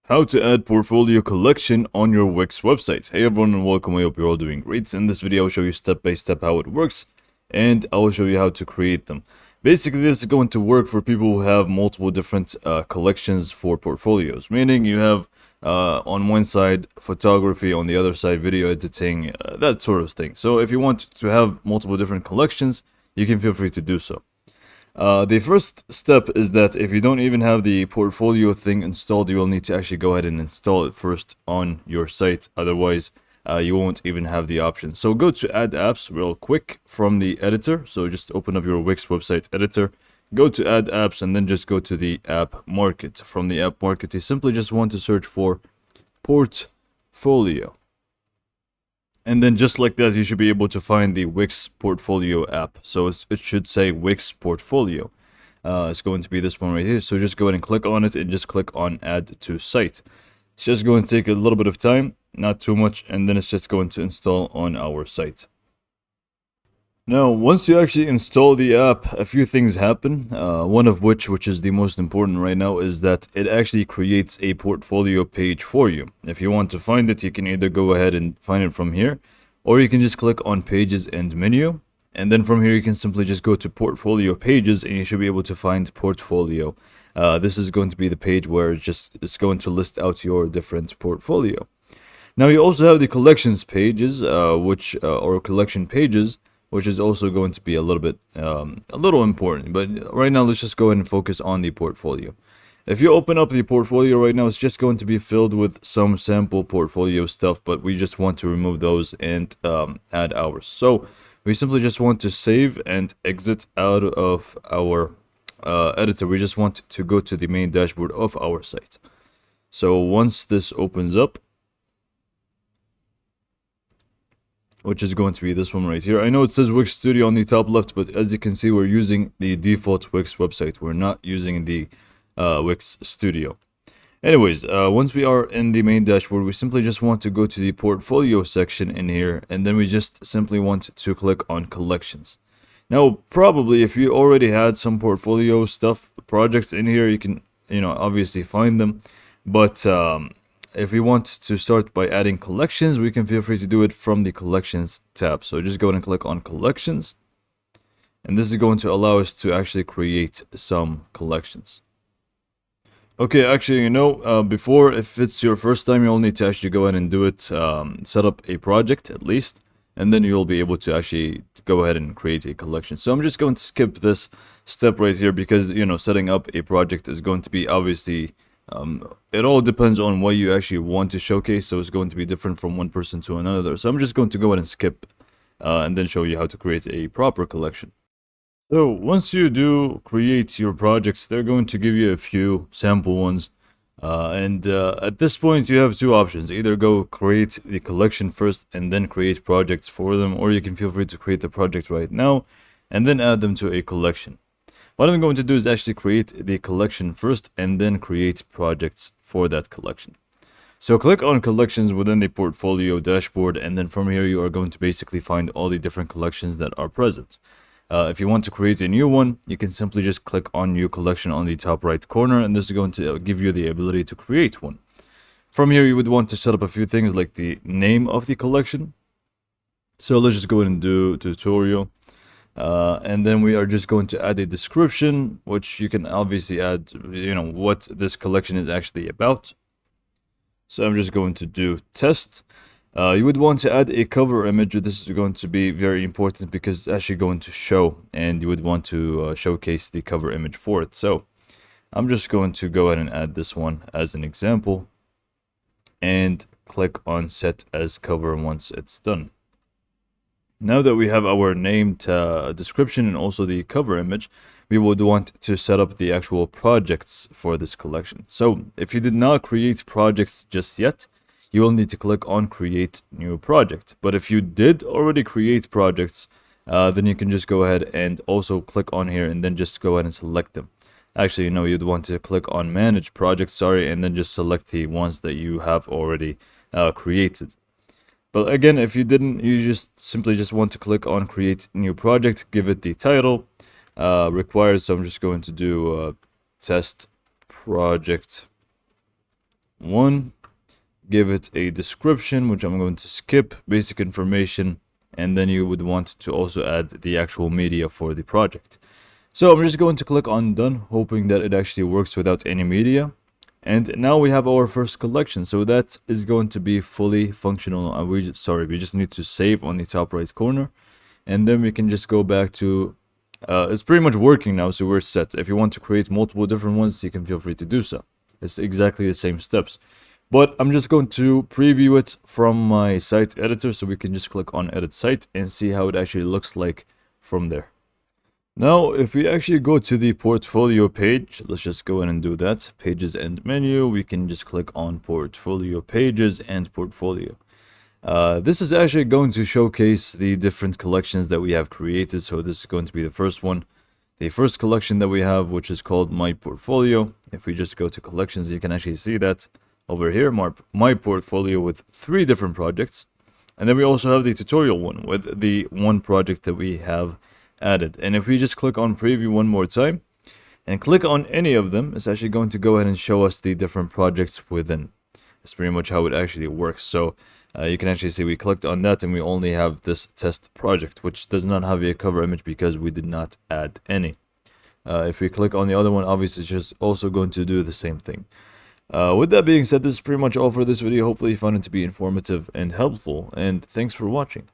How to add portfolio collection on your Wix website. Hey everyone and welcome, I hope you're all doing great. In this video I'll show you step by step how it works and I will show you how to create them. Basically this is going to work for people who have multiple different collections for portfolios, meaning you have on one side photography, on the other side video editing, that sort of thing. So if you want to have multiple different collections, you can feel free to do so. The first step is that if you don't even have the portfolio thing installed, you will need to actually go ahead and install it first on your site. Otherwise, you won't even have the option. So go to Add Apps real quick from the editor. So just open up your Wix website editor, go to Add Apps, and then just go to the App Market. From the App Market, you simply just want to search for Portfolio. And then just like that, you should be able to find the Wix Portfolio app. So it should say Wix Portfolio. It's going to be this one right here. So just go ahead and click on it and just click on Add to Site. It's just going to take a little bit of time, not too much, and then it's just going to install on our site. Now, once you actually install the app, a few things happen. One of which is the most important right now, is that it actually creates a portfolio page for you. If you want to find it, you can either go ahead and find it from here, or you can just click on Pages and Menu. And then from here, you can simply just go to Portfolio Pages, and you should be able to find Portfolio. This is going to be the page where it's going to list out your different portfolio. Now, you also have the Collections pages, or Collection pages, which is also going to be a little important. But right now, let's just go ahead and focus on the portfolio. If you open up the portfolio right now, it's just going to be filled with some sample portfolio stuff, but we just want to remove those and add ours. So we simply just want to save and exit out of our editor. We just want to go to the main dashboard of our site. So once this opens up, which is going to be this one right here. I know it says Wix Studio on the top left, but as you can see, we're using the default Wix website. We're not using the Wix Studio. Anyways, once we are in the main dashboard, we simply just want to go to the portfolio section in here, and then we just simply want to click on collections. Now, probably if you already had some portfolio stuff, projects in here, you can, obviously find them, but if we want to start by adding collections, we can feel free to do it from the collections tab. So just go ahead and click on collections. And this is going to allow us to actually create some collections. Okay, actually, before, if it's your first time, you'll need to actually go ahead and do it, set up a project at least, and then you'll be able to actually go ahead and create a collection. So I'm just going to skip this step right here because, setting up a project is going to be obviously... it all depends on what you actually want to showcase, so it's going to be different from one person to another. So I'm just going to go ahead and skip and then show you how to create a proper collection. So once you do create your projects, they're going to give you a few sample ones. At this point, you have two options. Either go create the collection first and then create projects for them, or you can feel free to create the project right now and then add them to a collection. What I'm going to do is actually create the collection first and then create projects for that collection. So click on collections within the portfolio dashboard, and then from here you are going to basically find all the different collections that are present. If you want to create a new one, you can simply just click on new collection on the top right corner, and this is going to give you the ability to create one. From here you would want to set up a few things like the name of the collection. So let's just go ahead and do tutorial. And then we are just going to add a description, which you can obviously add, what this collection is actually about. So I'm just going to do test. You would want to add a cover image. This is going to be very important because it's actually going to show, and you would want to showcase the cover image for it. So I'm just going to go ahead and add this one as an example and click on set as cover once it's done. Now that we have our named description and also the cover image, we would want to set up the actual projects for this collection. So if you did not create projects just yet, you will need to click on create new project. But if you did already create projects, then you can just go ahead and also click on here and then just go ahead and select them. Actually, you'd want to click on manage projects, and then just select the ones that you have already created. But again, if you didn't, you just simply want to click on create new project, give it the title required. So I'm just going to do test project one, give it a description, which I'm going to skip, basic information, and then you would want to also add the actual media for the project. So I'm just going to click on done, hoping that it actually works without any media. And now we have our first collection, so that is going to be fully functional. We just need to save on the top right corner, and then we can just go back to, it's pretty much working now, so we're set. If you want to create multiple different ones, you can feel free to do so. It's exactly the same steps. But I'm just going to preview it from my site editor, so we can just click on edit site and see how it actually looks like from there. Now, if we actually go to the portfolio page, let's just go in and do that. Pages and menu, we can just click on portfolio pages and portfolio. This is actually going to showcase the different collections that we have created. So this is going to be the first one. The first collection that we have, which is called My Portfolio. If we just go to collections, you can actually see that over here, My Portfolio with 3 different projects. And then we also have the tutorial one with the one project that we have added. And if we just click on preview one more time and click on any of them, it's actually going to go ahead and show us the different projects within. That's pretty much how it actually works. So you can actually see we clicked on that and we only have this test project, which does not have a cover image because we did not add any. If we click on the other one, obviously it's just also going to do the same thing. With that being said, this is pretty much all for this video. Hopefully you found it to be informative and helpful, and thanks for watching.